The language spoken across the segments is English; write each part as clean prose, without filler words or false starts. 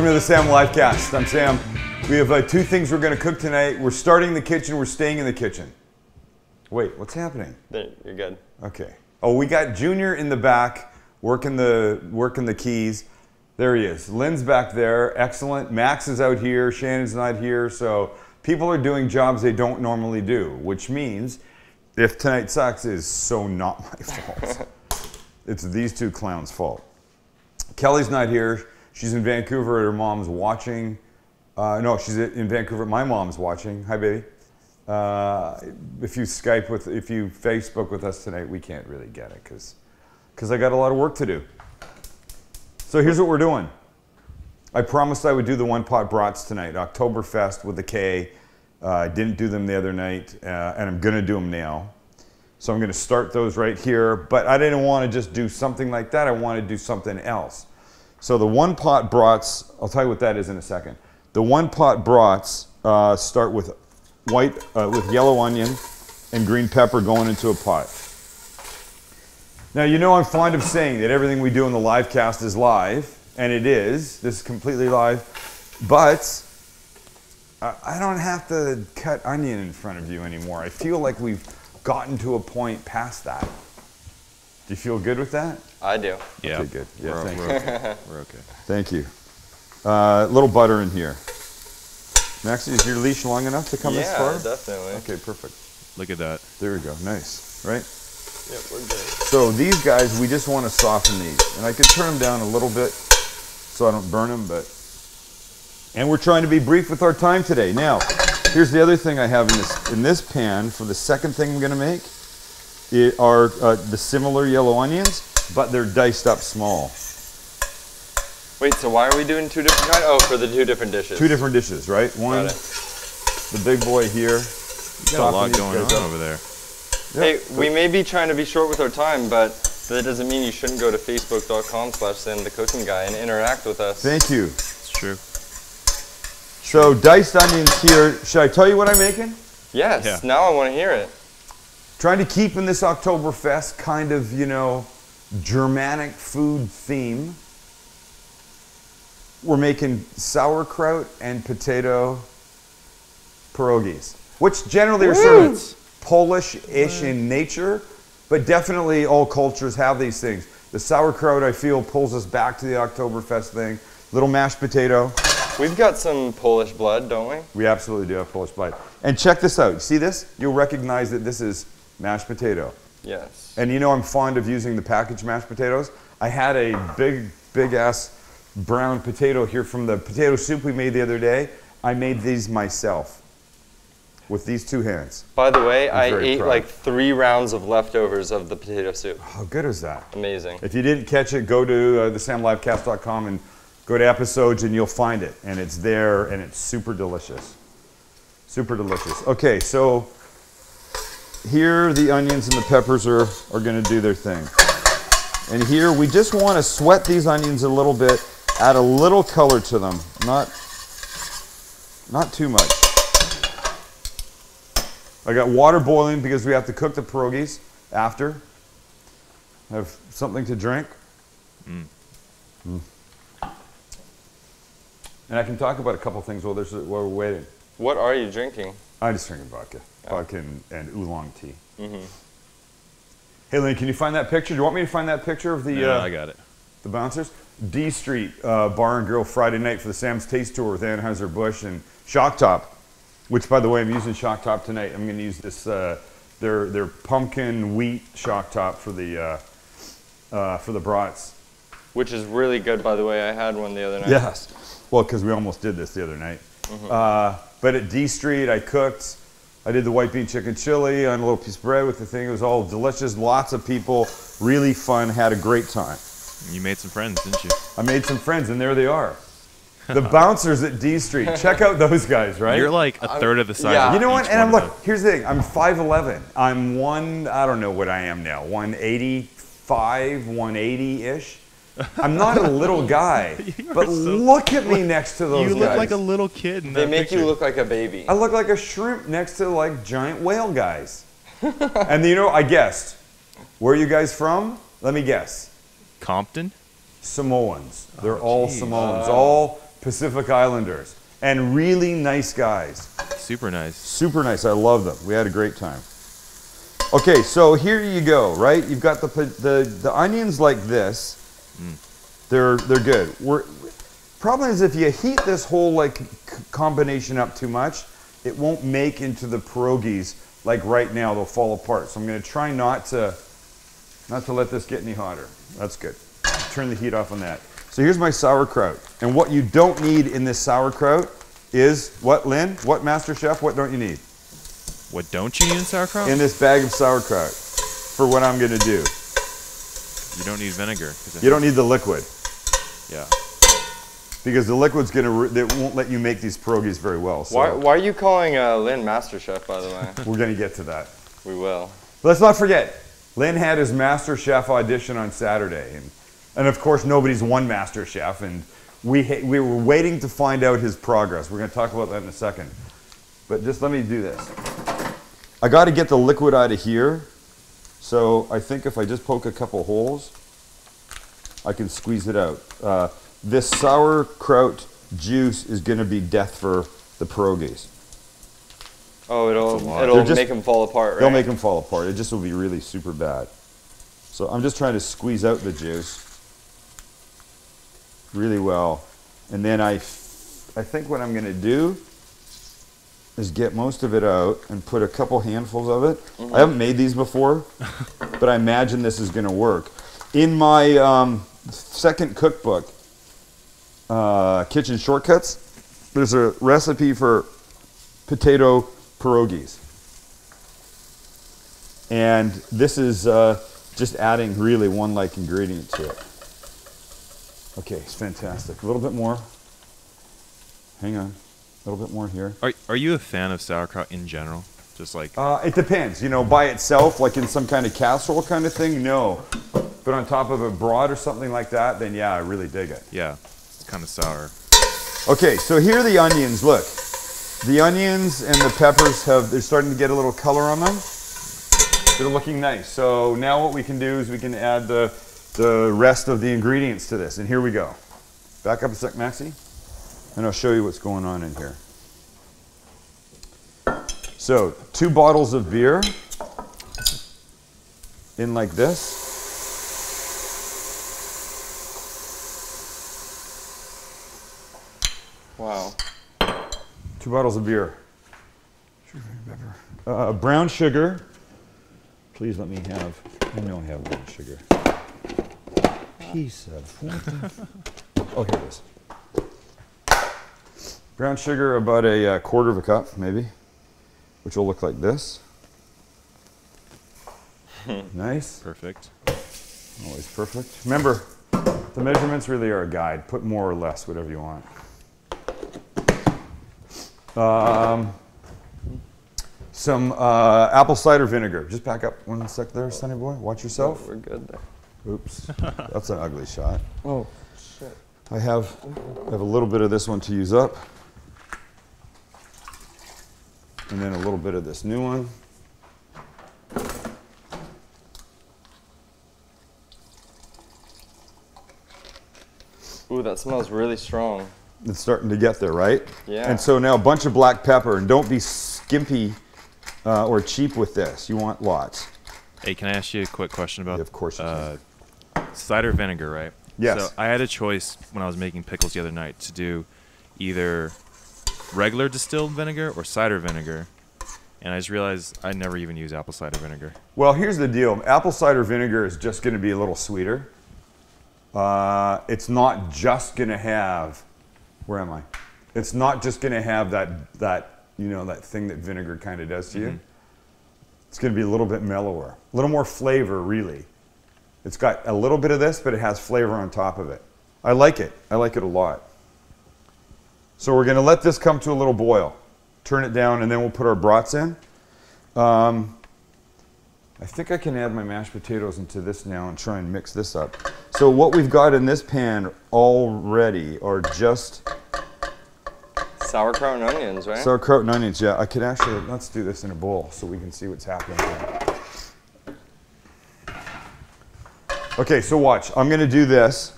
Welcome to the Sam Livecast. I'm Sam. We have two things we're going to cook tonight. We're starting in the kitchen. We're staying in the kitchen. Wait, what's happening? You're good. Okay. Oh, we got Junior in the back working the keys. There he is. Lynn's back there. Excellent. Max is out here. Shannon's not here. So people are doing jobs they don't normally do, which means if tonight sucks, is so not my fault. It's these two clowns' fault. Kelly's not here. She's in Vancouver at her mom's watching. No, she's in Vancouver at my mom's watching. Hi, baby. If you Facebook with us tonight, we can't really get it because I got a lot of work to do. So here's what we're doing. I promised I would do the Pot Brats tonight, Oktoberfest with a K. I didn't do them the other night, and I'm going to do them now. So I'm going to start those right here, but I didn't want to just do something like that. I want to do something else. So the Pot Brats, I'll tell you what that is in a second. The Pot Brats start with with yellow onion and green pepper going into a pot. Now, you know I'm fond of saying that everything we do in the live cast is live, and it is. This is completely live, but I don't have to cut onion in front of you anymore. I feel like we've gotten to a point past that. Do you feel good with that? I do. Yeah. Okay, good. Yeah, thank you. We're okay. Thank you. A little butter in here. Max, is your leash long enough to come this far? Yeah, definitely. Okay, perfect. Look at that. There we go. Nice. Right? Yep, we're good. So these guys, we just want to soften these. And I could turn them down a little bit so I don't burn them, but... And we're trying to be brief with our time today. Now, here's the other thing I have in this pan for the second thing I'm going to make. Are the similar yellow onions, but they're diced up small. Wait, so why are we doing two different kinds? Oh, for the two different dishes. Two different dishes, right? One, the big boy here. You got a lot going on over there. Hey, we may be trying to be short with our time, but that doesn't mean you shouldn't go to facebook.com/SamTheCookingGuy and interact with us. Thank you. It's true. So diced onions here. Should I tell you what I'm making? Yes, yeah. Now I want to hear it. Trying to keep in this Oktoberfest kind of, you know, Germanic food theme. We're making sauerkraut and potato pierogis, which generally are sort of Polish-ish in nature, but definitely all cultures have these things. The sauerkraut, I feel, pulls us back to the Oktoberfest thing. Little mashed potato. We've got some Polish blood, don't we? We absolutely do have Polish blood. And check this out. You see this? You'll recognize that this is mashed potato. Yes. And you know I'm fond of using the packaged mashed potatoes. I had a big ass brown potato here from the potato soup we made the other day. I made these myself with these two hands. By the way, I ate like 3 rounds of leftovers of the potato soup. How good is that? Amazing. If you didn't catch it, go to thesamlivecast.com and go to episodes and you'll find it. And it's there and it's super delicious. Super delicious. Okay, so here the onions and the peppers are going to do their thing. And here we just want to sweat these onions a little bit, add a little color to them, not too much. I got water boiling because we have to cook the pierogis after. Have something to drink. And I can talk about a couple things while we're waiting. What are you drinking? I'm just drinking vodka. Vodka and oolong tea. Hey, Lynn, can you find that picture? Do you want me to find that picture of the... No, I got it. The bouncers? D Street Bar and Grill Friday night for the Sam's Taste Tour with Anheuser-Busch and Shock Top, which, by the way, I'm using Shock Top tonight. I'm going to use this, their pumpkin wheat Shock Top for the brats. Which is really good, by the way. I had one the other night. Yes. Well, because we almost did this the other night. But at D Street, I cooked. I did the white bean chicken chili on a little piece of bread with the thing. It was all delicious. Lots of people. Really fun. Had a great time. You made some friends, didn't you? I made some friends, and there they are. The bouncers at D Street. Check out those guys, right? You're like a third of the size. Yeah. Of you know what? each And one look, here's the thing. I'm 5'11". I'm I don't know what I am now, 185, 180-ish. I'm not a little guy, but look at me next to those guys. You look like a little kid in that They make picture. you look like a baby. I look like a shrimp next to like giant whale guys. And you know, I guessed. Where are you guys from? Let me guess. Compton? Samoans. They're all Samoans. All Pacific Islanders, and really nice guys. Super nice. Super nice. I love them. We had a great time. Okay, so here you go, right? You've got the onions like this. They're good. Problem is if you heat this whole like combination up too much, it won't make into the pierogis like right now. They'll fall apart. So I'm going to try not to let this get any hotter. That's good. Turn the heat off on that. So here's my sauerkraut. And what you don't need in this sauerkraut is what, Lynn? What, Master Chef? What don't you need? What don't you need in sauerkraut? In this bag of sauerkraut for what I'm going to do. You don't need vinegar. You don't need the liquid. Yeah. Because the liquid's it won't let you make these pierogis very well. So Why are you calling Lynn Master Chef, by the way? we're going to get to that. We will. Let's not forget, Lynn had his Master Chef audition on Saturday. And of course, nobody's won Master Chef. And we were waiting to find out his progress. We're going to talk about that in a second. But just let me do this. I got to get the liquid out of here. So I think if I just poke a couple holes, I can squeeze it out. This sauerkraut juice is going to be death for the pierogis. Oh, it'll make them fall apart, right? They'll make them fall apart. It just will be really super bad. So I'm just trying to squeeze out the juice really well. And then I think what I'm going to do is get most of it out and put a couple handfuls of it. I haven't made these before, but I imagine this is going to work. In my second cookbook, Kitchen Shortcuts, there's a recipe for potato pierogis. And this is just adding really one like ingredient to it. Okay, it's fantastic. A little bit more. Hang on. A little bit more here. Are you a fan of sauerkraut in general? Just like... it depends. You know, by itself, like in some kind of casserole kind of thing, no. But on top of a broad or something like that, then yeah, I really dig it. Yeah, it's kind of sour. Okay, so here are the onions. Look, the onions and the peppers they're starting to get a little color on them. They're looking nice. So now what we can do is we can add the rest of the ingredients to this. And here we go. Back up a sec, Maxie, and I'll show you what's going on in here. So 2 bottles of beer in like this. Wow. 2 bottles of beer. Brown sugar. Please let me have, I know I have brown sugar. Piece of, oh, here it is. Brown sugar, about a quarter of a cup, maybe, which will look like this. Nice. Perfect. Always perfect. Remember, the measurements really are a guide. Put more or less, whatever you want. Some apple cider vinegar. Just back up 1 sec there, Sonny boy. Watch yourself. Oh, we're good there. Oops. That's an ugly shot. Oh, shit. I have a little bit of this one to use up. And then a little bit of this new one. Ooh, that smells really strong. It's starting to get there, right? Yeah. And so now a bunch of black pepper, and don't be skimpy or cheap with this. You want lots. Hey, can I ask you a quick question about... Yeah, of course you can. Cider vinegar, right? Yes. So I had a choice when I was making pickles the other night to do either regular distilled vinegar or cider vinegar. And I just realized I never even use apple cider vinegar. Well, here's the deal. Apple cider vinegar is just going to be a little sweeter. It's not just going to have... Where am I? It's not just going to have that thing that vinegar kind of does to you. It's going to be a little bit mellower, a little more flavor, really. It's got a little bit of this, but it has flavor on top of it. I like it. I like it a lot. So we're going to let this come to a little boil. Turn it down, and then we'll put our brats in. I think I can add my mashed potatoes into this now and try and mix this up. So what we've got in this pan already are just... Sauerkraut and onions, right? Sauerkraut and onions, yeah. I could actually, let's do this in a bowl so we can see what's happening here. Okay, so watch. I'm going to do this.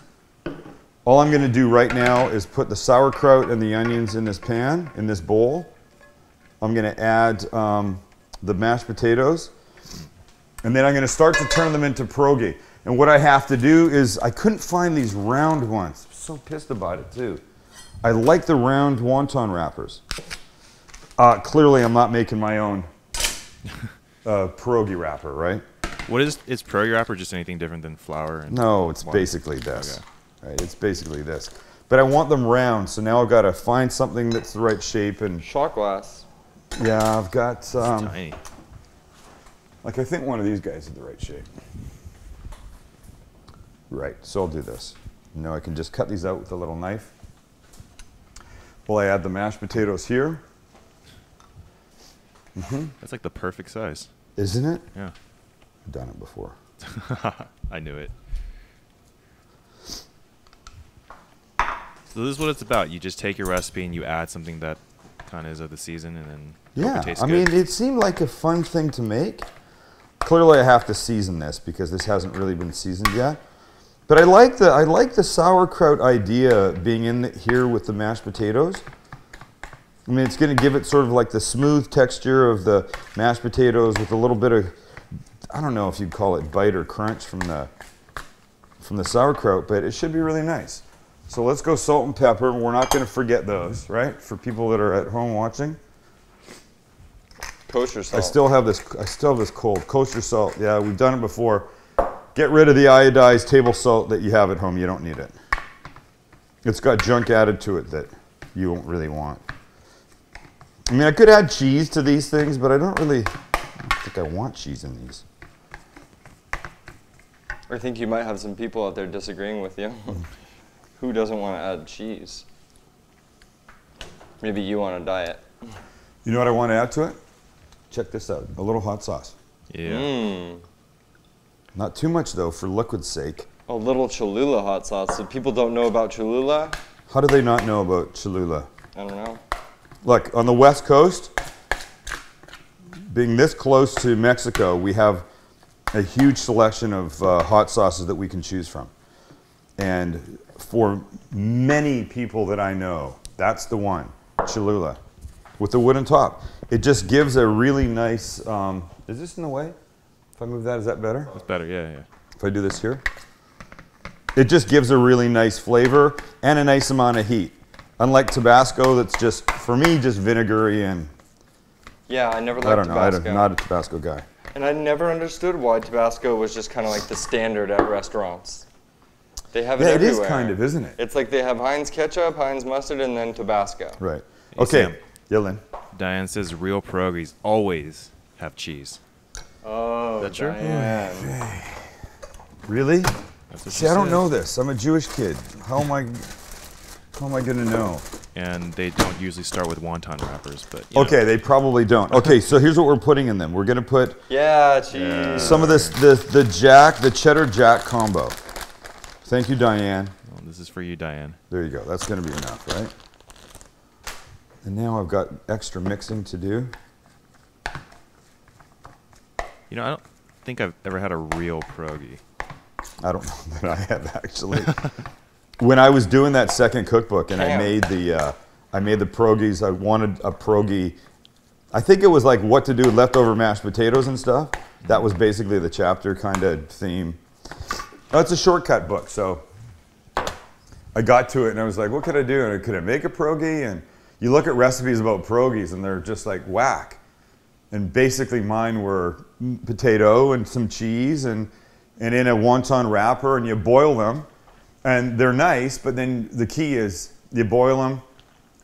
All I'm going to do right now is put the sauerkraut and the onions in this pan, in this bowl. I'm going to add the mashed potatoes. And then I'm going to start to turn them into pierogi. And what I have to do is, I couldn't find these round ones. I'm so pissed about it too. I like the round wonton wrappers. Clearly I'm not making my own pierogi wrapper, right? What is pierogi wrapper just anything different than flour? And no, it's water? Basically this. Okay. Right, it's basically this. But I want them round, so now I've got to find something that's the right shape. And shot glass. yeah, I've got tiny. like I think one of these guys is the right shape. Right, so I'll do this. Now I can just cut these out with a little knife. Well, I add the mashed potatoes here. That's like the perfect size. Isn't it? Yeah. I've done it before. I knew it. So this is what it's about. You just take your recipe and you add something that kind of is of the season, and then hope it tastes I good. mean, it seemed like a fun thing to make. Clearly, I have to season this because this hasn't really been seasoned yet. But I like the sauerkraut idea being in here with the mashed potatoes. I mean, it's going to give it sort of like the smooth texture of the mashed potatoes with a little bit of, I don't know if you'd call it bite or crunch from the sauerkraut, but it should be really nice. So let's go salt and pepper. We're not going to forget those, right? For people that are at home watching. Kosher salt. I still have this cold. Kosher salt. Yeah, we've done it before. Get rid of the iodized table salt that you have at home. You don't need it. It's got junk added to it that you won't really want. I mean, I could add cheese to these things, but I don't think I want cheese in these. I think you might have some people out there disagreeing with you. Who doesn't want to add cheese? Maybe you on a diet. You know what I want to add to it? Check this out. A little hot sauce. Yeah. Not too much, though, for liquid's sake. A little Cholula hot sauce. So people don't know about Cholula? How do they not know about Cholula? I don't know. Look, on the West Coast, being this close to Mexico, we have a huge selection of hot sauces that we can choose from. And for many people that I know, that's the one, Cholula, with the wooden top. It just gives a really nice, is this in the way? If I move that, is that better? That's better, yeah. If I do this here? It just gives a really nice flavor and a nice amount of heat. Unlike Tabasco, that's just, for me, just vinegary and... Yeah, I never liked I don't know, Tabasco. I'm not a Tabasco guy. And I never understood why Tabasco was just kind of like the standard at restaurants. They have it everywhere. It is kind of, isn't it? It's like they have Heinz ketchup, Heinz mustard, and then Tabasco. Right. Hey, Okay, Sam. Dylan. Diane says real pierogies always have cheese. Oh, Is that true? Diane. Really? That's what See, she I don't said. know this. I'm a Jewish kid. How am I going to know? And they don't usually start with wonton wrappers, but you Okay, know. they probably don't. Okay, so here's what we're putting in them. We're going to put Yeah, cheese. some of this, the cheddar jack combo. Thank you, Diane. Well, this is for you, Diane. There you go. That's going to be enough, right? And now I've got extra mixing to do. You know, I don't think I've ever had a real pierogi. I don't know that I have actually. When I was doing that second cookbook and I made the pierogis, I wanted a pierogi. I think it was like what to do with leftover mashed potatoes and stuff. That was basically the chapter kind of theme. Oh, it's a shortcut book, so I got to it and I was like, what could I do? And could I make a pierogi? And you look at recipes about pierogis and they're just like whack. And basically mine were potato and some cheese and in a wonton wrapper, and you boil them. And they're nice, but then the key is you boil them,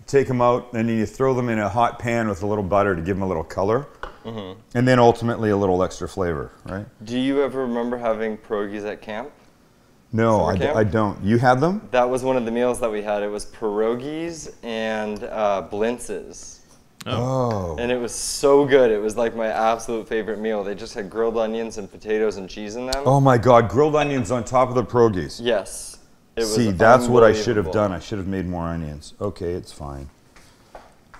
take them out, and then you throw them in a hot pan with a little butter to give them a little color. Mm-hmm. And then ultimately a little extra flavor, right? Do you ever remember having pierogis at camp? No, Summer camp? I don't. You had them? That was one of the meals that we had. It was pierogis and blintzes. Oh. And it was so good. It was like my absolute favorite meal. They just had grilled onions and potatoes and cheese in them. Oh my God, grilled onions on top of the pierogis. Yes. It was See, that's what I should have unbelievable. done. I should have made more onions. Okay, it's fine.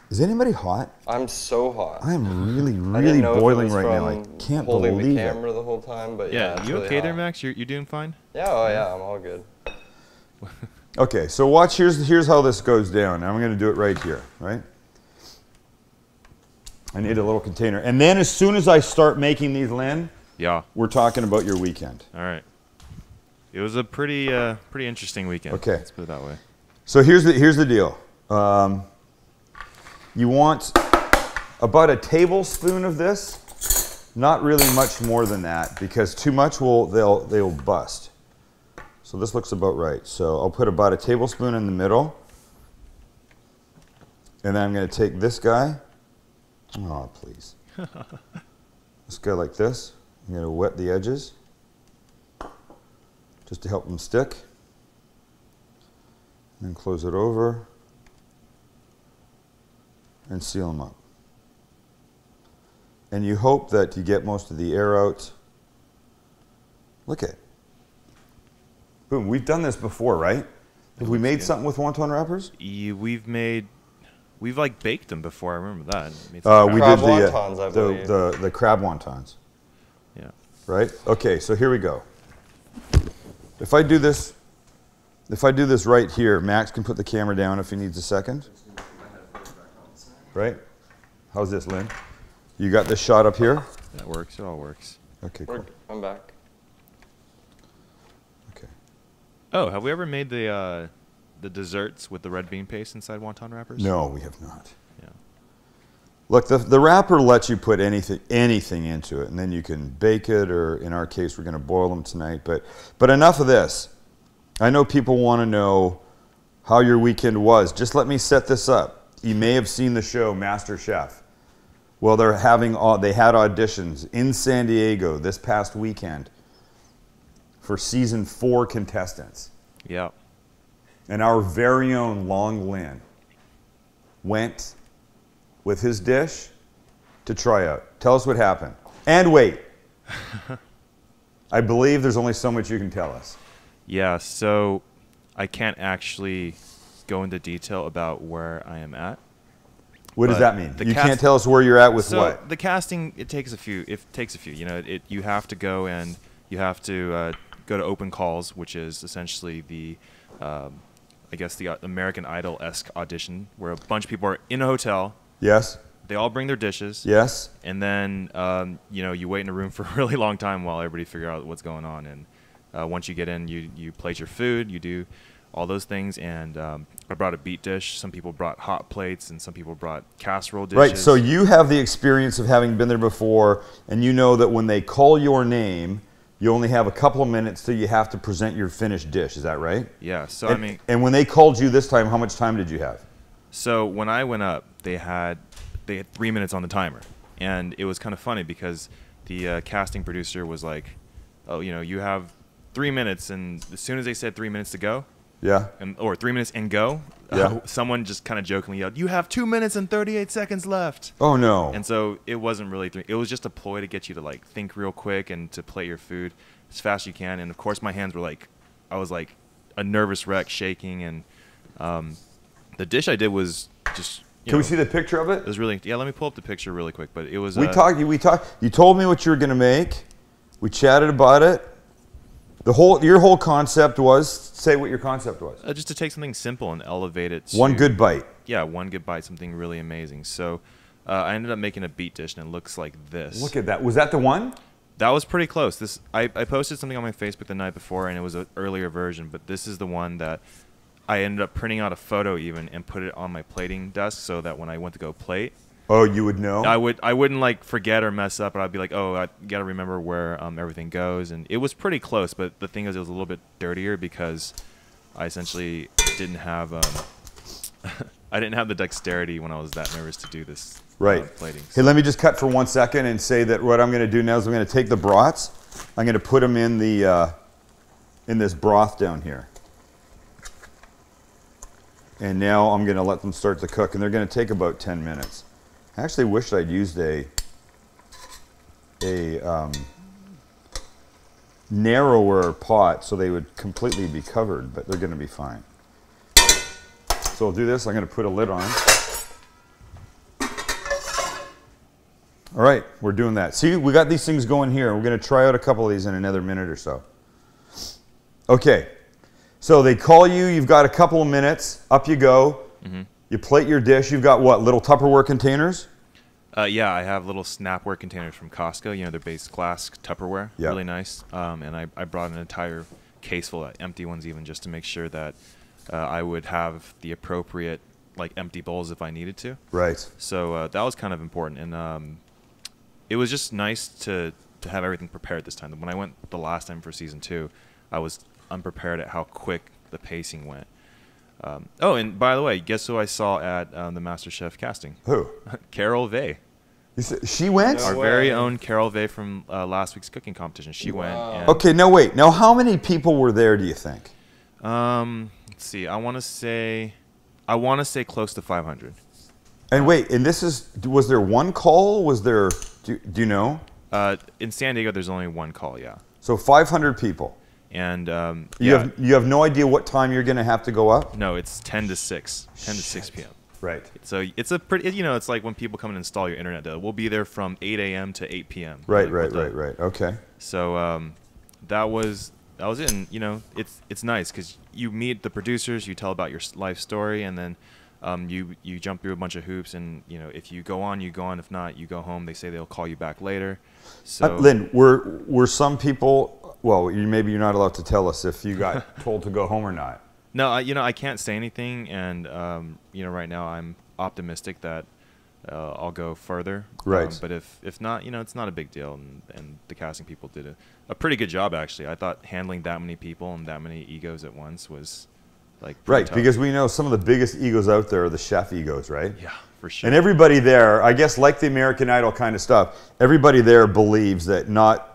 Is anybody hot? I'm so hot. I'm really, I didn't really know if it boiling was right now. I from can't holding believe the it. camera the whole time, but Yeah, it's you really okay there, hot. Max? You're doing fine? Yeah, oh yeah, I'm all good. Okay, so watch, here's how this goes down. I'm going to do it right here, right? I need a little container. And then as soon as I start making these, Lynn, Yeah. we're talking about your weekend. All right. It was a pretty interesting weekend. Okay. Let's put it that way. So here's the deal. You want about a tablespoon of this, not really much more than that, because too much they'll bust. So this looks about right. So I'll put about a tablespoon in the middle, and then I'm going to take this guy. Oh, please. This guy like this. I'm going to wet the edges just to help them stick. And close it over and seal them up. And you hope that you get most of the air out. Look at it. Boom, we've done this before, right? Have we made something with wonton wrappers? We've like baked them before. I remember that. We Crab did wontons, I believe. the crab wontons. Yeah. Right? Okay, so here we go. If I do this right here, Max can put the camera down if he needs a second. Right? How's this, Lynn? You got this shot up here? That works. It all works. Okay, cool. I'm back. Okay. Oh, have we ever made the desserts with the red bean paste inside wonton wrappers? No, we have not. Yeah. Look, the wrapper lets you put anything into it, and then you can bake it, or in our case, we're going to boil them tonight. But enough of this. I know people want to know how your weekend was. Just let me set this up. You may have seen the show Master Chef. Well, they had auditions in San Diego this past weekend for season 4 contestants. Yeah. And our very own Long Lin went with his dish to try out. Tell us what happened. And wait. I believe there's only so much you can tell us. Yeah, so I can't actually go into detail about where I am at. What does that mean? You can't cast- tell us where you're at with So what? the casting, it takes a few. You know, you have to go and you have to go to open calls, which is essentially the, I guess the American Idol-esque audition, where a bunch of people are in a hotel. Yes. They all bring their dishes. Yes. And then you know, you wait in a room for a really long time while everybody figure out what's going on. And once you get in, you plate your food, you do all those things. And I brought a beet dish. Some people brought hot plates, and some people brought casserole dishes. Right, so you have the experience of having been there before, and you know that when they call your name, you only have a couple of minutes till you have to present your finished dish. Is that right? Yeah. So And, I mean, and when they called you this time, how much time did you have? so when I went up, they had 3 minutes on the timer, and it was kind of funny because the casting producer was like, "Oh, you know, you have 3 minutes," and as soon as they said 3 minutes to go, Yeah. or 3 minutes and go, Yeah. someone just kind of jokingly yelled, "You have 2 minutes and 38 seconds left." Oh, no. And so it wasn't really it was just a ploy to get you to like think real quick and to plate your food as fast as you can. And of course, my hands were like, I was like a nervous wreck, shaking. And the dish I did was just. Can we see the picture of it? It was really, yeah. Let me pull up the picture really quick. But it was. We talked. You told me what you were going to make. We chatted about it. Your whole concept was, say what your concept was. Just to take something simple and elevate it. One good bite. Yeah, one good bite, something really amazing. So I ended up making a beet dish, and it looks like this. Look at that. Was that the one? That was pretty close. I posted something on my Facebook the night before, and it was an earlier version, but this is the one that I ended up printing out a photo even and put it on my plating desk so that when I went to go plate, Oh, you would know? I wouldn't like forget or mess up, but I'd be like, oh, I gotta remember where everything goes. And it was pretty close, but the thing is, it was a little bit dirtier because I essentially didn't have I didn't have the dexterity when I was that nervous to do this plating. Hey, let me just cut for 1 second and say that what I'm going to do now is I'm going to take the brats, I'm going to put them in the in this broth down here. And now I'm going to let them start to cook, and they're going to take about 10 minutes. I actually wish I'd used a narrower pot so they would completely be covered, but they're going to be fine. So I'll do this. I'm going to put a lid on. All right, we're doing that. See, we got these things going here. We're going to try out a couple of these in another minute or so. Okay, So they call you, you've got a couple of minutes, up you go. Mm-hmm. You plate your dish. You've got what, little Tupperware containers? Yeah, I have little Snapware containers from Costco. You know, they're base glass Tupperware. Yeah. Really nice. And I brought an entire case full of empty ones even just to make sure that I would have the appropriate like empty bowls if I needed to. Right. So that was kind of important. And it was just nice to have everything prepared this time. When I went the last time for season 2, I was unprepared at how quick the pacing went. Oh, and by the way, guess who I saw at the MasterChef casting? Who? Carol Vey. She went? Our very own Carol Vey from last week's cooking competition. She went. And, Okay, no, wait. Now, how many people were there, do you think? let's see. I want to say close to 500. And wait, and was there one call? Was there, do you know? In San Diego, there's only one call, yeah. So 500 people. And You have no idea what time you're going to have to go up? no, it's 10 to 6 p.m. Right. So it's a pretty, it's like when people come and install your internet. We'll be there from 8 a.m. to 8 p.m. Right. Like, Okay. So that was it. And it's nice because you meet the producers, you tell about your life story, and then you jump through a bunch of hoops. And if you go on, you go on. If not, you go home. They say they'll call you back later. So Lynn, were some people? Well, maybe you're not allowed to tell us if you got told to go home or not. no, I can't say anything. And right now I'm optimistic that I'll go further. Right. But if not, it's not a big deal. And the casting people did a pretty good job, actually. I thought handling that many people and that many egos at once was like pretty Right, tough. because we know some of the biggest egos out there are the chef egos, right? Yeah, for sure. And everybody there, I guess, like the American Idol kind of stuff, everybody there believes that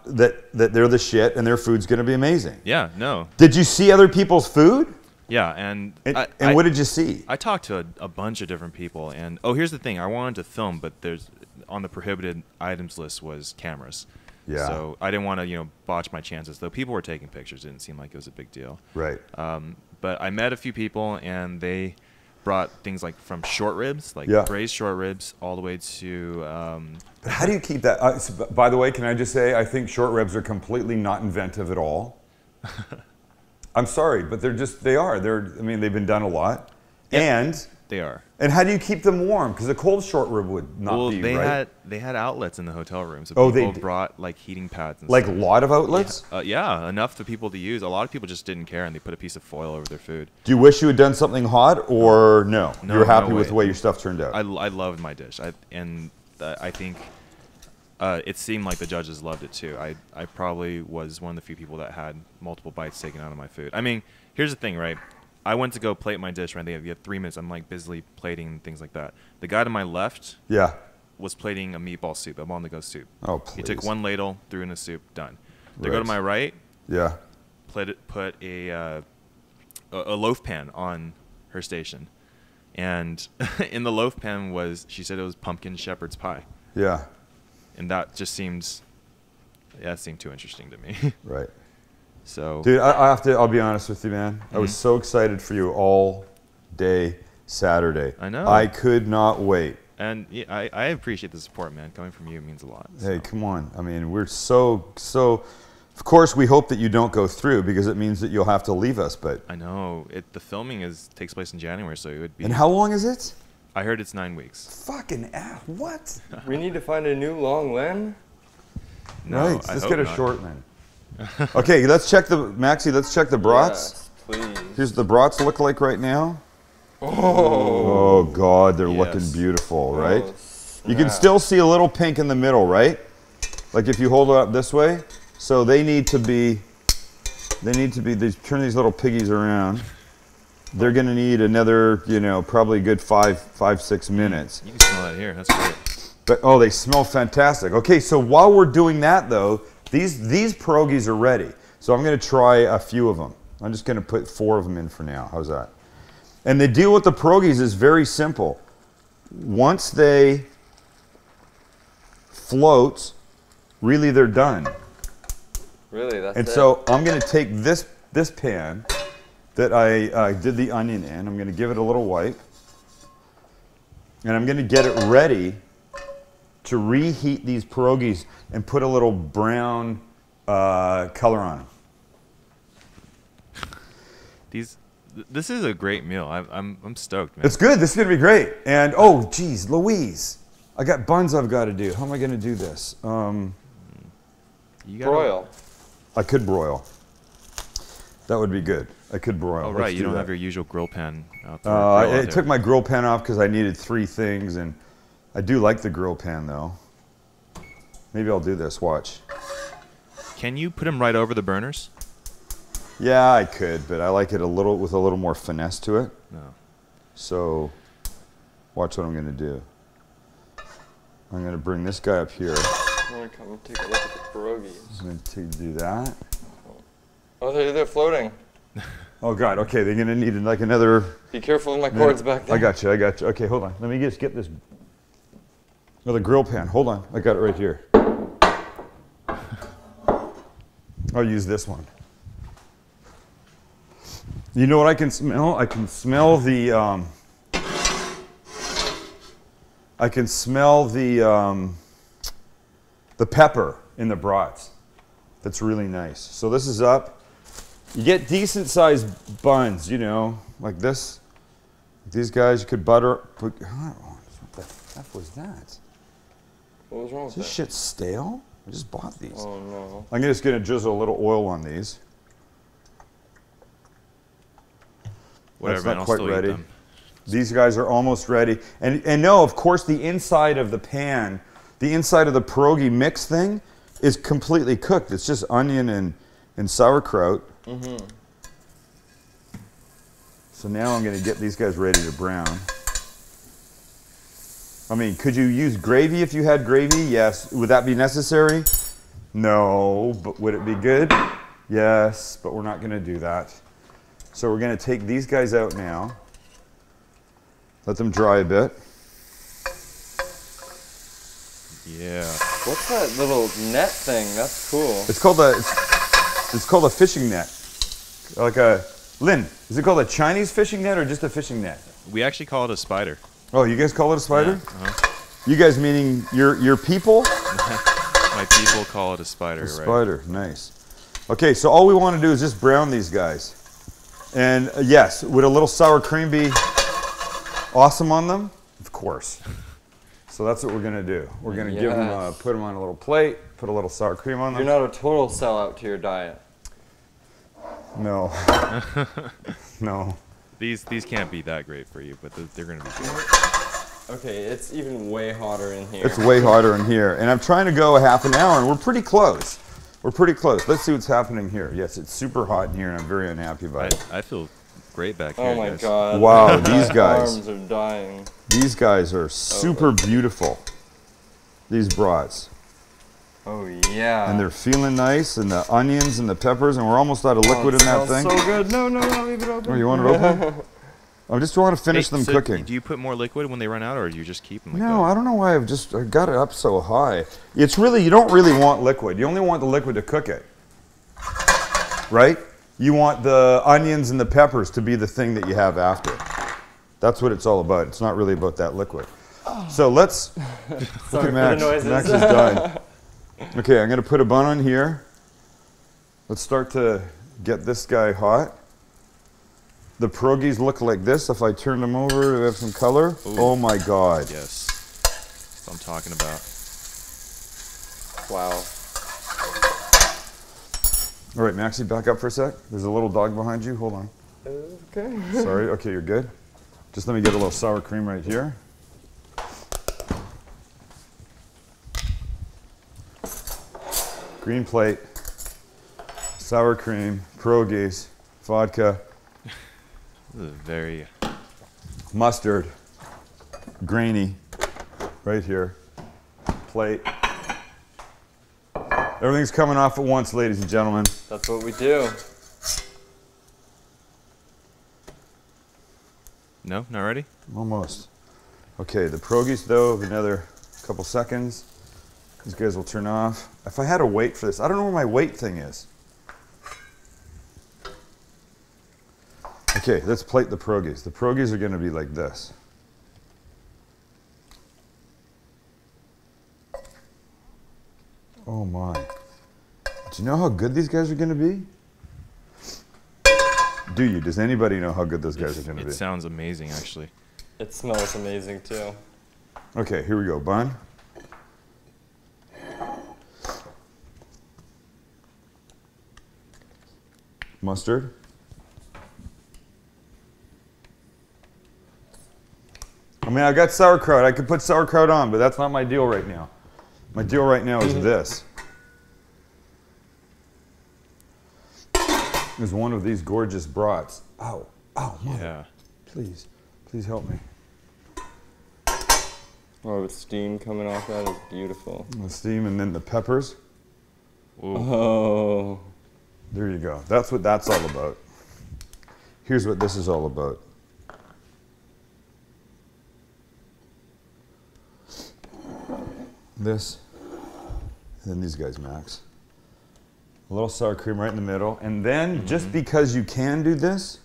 that they're the shit and their food's going to be amazing. Yeah, no. Did you see other people's food? Yeah, and And what did you see? I talked to a bunch of different people, and here's the thing: I wanted to film, but there's on the prohibited items list was cameras. Yeah. So I didn't want to botch my chances. Though people were taking pictures, it didn't seem like it was a big deal. Right. But I met a few people, and they brought things like from short ribs, like Yeah. braised short ribs, all the way to. How do you keep that? By the way, can I just say, I think short ribs are completely not inventive at all. I'm sorry, but they are. They've been done a lot. Yep. And They are. And how do you keep them warm? Because a cold short rib would not be right. They had outlets in the hotel room, so Oh, people they brought like heating pads and Like stuff. a lot of outlets? Yeah, enough for people to use. A lot of people just didn't care, and they put a piece of foil over their food. Do you wish you had done something hot, or no? No, You were happy no with way. the way your stuff turned out? I loved my dish, I think it seemed like the judges loved it too. I probably was one of the few people that had multiple bites taken out of my food. I mean, here's the thing, right? I went to go plate my dish, right? You have 3 minutes. I'm like busily plating and things like that. The guy to my left Yeah. was plating a meatball soup, a on-the-go soup. Oh, He please. took one ladle, threw in a soup, done. They go Right. to my right, Yeah. put a loaf pan on her station, and in the loaf pan she said it was pumpkin shepherd's pie, Yeah. and that seemed too interesting to me. Right. So, Dude, I'll be honest with you, man. I was so excited for you all day Saturday. I know. I could not wait. and yeah, I appreciate the support, man. Coming from you means a lot. Hey, so. come on. I mean, we're so. Of course, we hope that you don't go through because it means that you'll have to leave us. But I know the filming takes place in January, so it would be. and how long is it? I heard it's 9 weeks. Fucking what? We need to find a new long Len. No, right. I Let's hope get a not. short man. Okay, let's check Maxie. Let's check the brats. Yes, please. Here's the brats look like right now. Oh. Oh God, they're looking Yes. beautiful, right? Oh, You can snap. still see a little pink in the middle, right? Like if you hold it up this way. So they need to be, turn these little piggies around. They're gonna need another, probably a good 5-6 minutes. You can smell that here. That's great. But oh, they smell fantastic. Okay, so while we're doing that though, these pierogis are ready. So I'm gonna try a few of them. I'm just gonna put 4 of them in for now. How's that? And the deal with the pierogis is very simple. Once they float, really they're done. Really, that's And it? so I'm going to take this pan that I did the onion in. I'm going to give it a little wipe. And I'm going to get it ready to reheat these pierogis and put a little brown color on them. This is a great meal. I'm stoked, man. It's good. This is gonna be great. And oh, geez, Louise, I got buns I've got to do. How am I gonna do this? You gotta, Broil. I could broil. That would be good. I could broil. Oh right, Let's you don't that. have your usual grill pan out there. Grill out I there. took my grill pan off because I needed 3 things, and I do like the grill pan though. Maybe I'll do this. Watch. Can you put them right over the burners? Yeah, I could, but I like it with a little more finesse to it. No. So, watch what I'm gonna do. I'm gonna bring this guy up here. I'm gonna come take a look at the pierogis. I'm gonna do that. Oh, they're floating. Oh God. Okay, they're gonna need like another. Be careful of my cords back there. I got you. I got you. Okay, hold on. Let me just get this. Oh, the grill pan. Hold on. I got it right here. I'll use this one. You know what I can smell? I can smell the. I can smell the pepper in the brats. That's really nice. So this is up. You get decent sized buns, you know, like this. These guys you could butter. What the F was that? What was wrong with Is this that? shit stale? I just bought these. Oh no. I'm just gonna drizzle a little oil on these. Whatever, That's man, not I'll quite still eat ready. them. These guys are almost ready. And no, of course, the inside of the pan, the inside of the pierogi mix thing is completely cooked. It's just onion and sauerkraut. Mm-hmm. So now I'm going to get these guys ready to brown. I mean, could you use gravy if you had gravy? Yes. Would that be necessary? No. But would it be good? Yes. But we're not going to do that. So we're going to take these guys out now. Let them dry a bit. Yeah. What's that little net thing? That's cool. It's called a fishing net. Like a Lynn. Is it called a Chinese fishing net or just a fishing net? We actually call it a spider. Oh, you guys call it a spider? Yeah, uh-huh. You guys meaning your people? My people call it a spider, A right? spider, nice. Okay, so all we want to do is just brown these guys. And yes, would a little sour cream be awesome on them? Of course. So that's what we're gonna do. We're gonna give them, put them on a little plate, put a little sour cream on them. You're not a total sellout to your diet. No. No. These can't be that great for you, but they're gonna be good. Okay, it's even way hotter in here. It's way hotter in here. And I'm trying to go a half an hour, and we're pretty close. We're pretty close. Let's see what's happening here. Yes, it's super hot in here, and I'm very unhappy about it. I feel great back here, Oh my guys. god. Wow, these My guys. arms are dying. These guys are super beautiful. These brats. Oh yeah. And they're feeling nice, and the onions and the peppers, and we're almost out of liquid in that thing. So good. No, leave it open. Oh, you want it open? I just want to finish them So cooking. do you put more liquid when they run out, or do you just keep them like No, that? I don't know why I got it up so high. It's really, you don't really want liquid. You only want the liquid to cook it. Right? You want the onions and the peppers to be the thing that you have after. That's what it's all about. It's not really about that liquid. So let's, look at Max. Max is done. Okay, I'm going to put a bun on here. Let's start to get this guy hot. The pierogis look like this. If I turn them over, they have some color. Ooh. Oh my God. Yes. That's what I'm talking about. Wow. All right, Maxie, back up for a sec. There's a little dog behind you. Hold on. Okay. Sorry. Okay, you're good. Just let me get a little sour cream right here. Green plate, sour cream, pierogis, vodka, This is very. mustard, grainy, right here, plate. Everything's coming off at once, ladies and gentlemen. That's what we do. No, not ready? Almost. Okay, the pierogis though, another couple seconds. These guys will turn off. If I had a weight for this, I don't know where my weight thing is. Okay, let's plate the pierogis. The pierogis are going to be like this. Oh my. Do you know how good these guys are going to be? Do you? Does anybody know how good those guys are going to be? It sounds amazing, actually. It smells amazing too. Okay, here we go. Bun. Mustard. I mean, I got sauerkraut. I could put sauerkraut on, but that's not my deal right now. My deal right now is this. Is one of these gorgeous brats. Ow, ow, mother. Yeah. Please, please help me. Oh, with steam coming off that is beautiful. The steam and then the peppers. Ooh. Oh. There you go. That's what that's all about. Here's what this is all about. This, and then these guys, Max. A little sour cream right in the middle. And then, just because you can do this,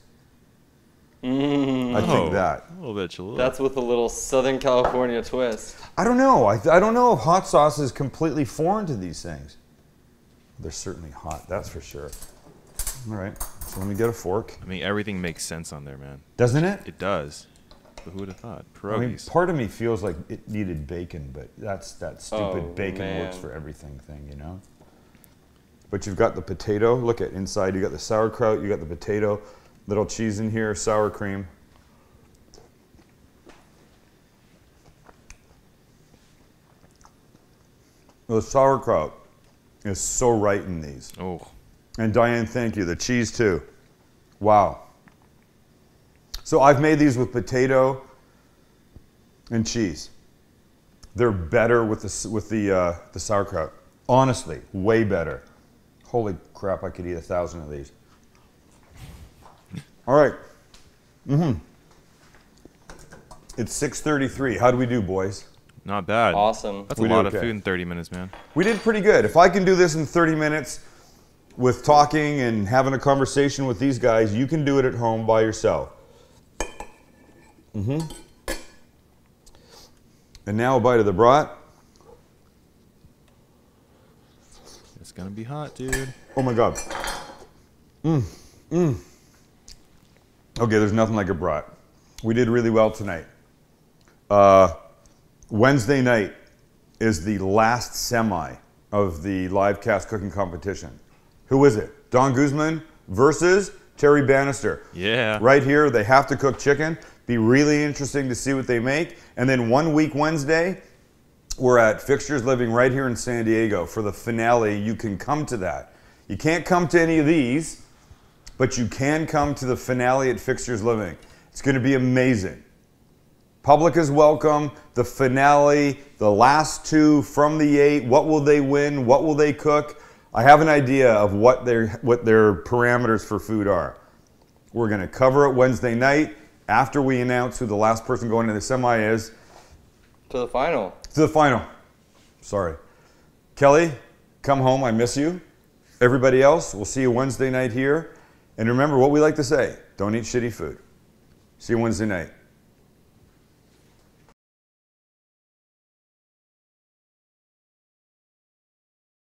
I think that. A little bit Cholula. That's with a little Southern California twist. I don't know. I don't know if hot sauce is completely foreign to these things. They're certainly hot, that's for sure. All right, so let me get a fork. I mean, everything makes sense on there, man. Doesn't it? It does. But who would have thought? I mean, Pierogis. part of me feels like it needed bacon, but that's that stupid Oh, bacon man. works for everything thing, you know? But you've got the potato. Look at inside. You got the sauerkraut. You got the potato. Little cheese in here. Sour cream. The sauerkraut is so right in these. Oh. And Diane, thank you. The cheese too. Wow. So I've made these with potato and cheese. They're better with the sauerkraut. Honestly, way better. Holy crap! I could eat 1,000 of these. All right. It's 6:33. How do we do, boys? Not bad. Awesome. That's We a did lot of okay. food in 30 minutes, man. We did pretty good. If I can do this in 30 minutes with talking and having a conversation with these guys, you can do it at home by yourself. And now a bite of the brat. It's gonna be hot, dude. Oh my God. Okay, there's nothing like a brat. We did really well tonight. Wednesday night is the last semi of the live cast cooking competition. Who is it? Don Guzman versus Terry Bannister. Yeah. Right here, they have to cook chicken. Be really interesting to see what they make. And then 1 week Wednesday, we're at Fixtures Living right here in San Diego for the finale. You can come to that. You can't come to any of these, but you can come to the finale at Fixtures Living. It's going to be amazing. Public is welcome. The finale, the last two from the 8. What will they win? What will they cook? I have an idea of what their parameters for food are. We're going to cover it Wednesday night after we announce who the last person going to the semi is. To the final. To the final. Sorry. Kelly, come home. I miss you. Everybody else, we'll see you Wednesday night here. And remember what we like to say, don't eat shitty food. See you Wednesday night.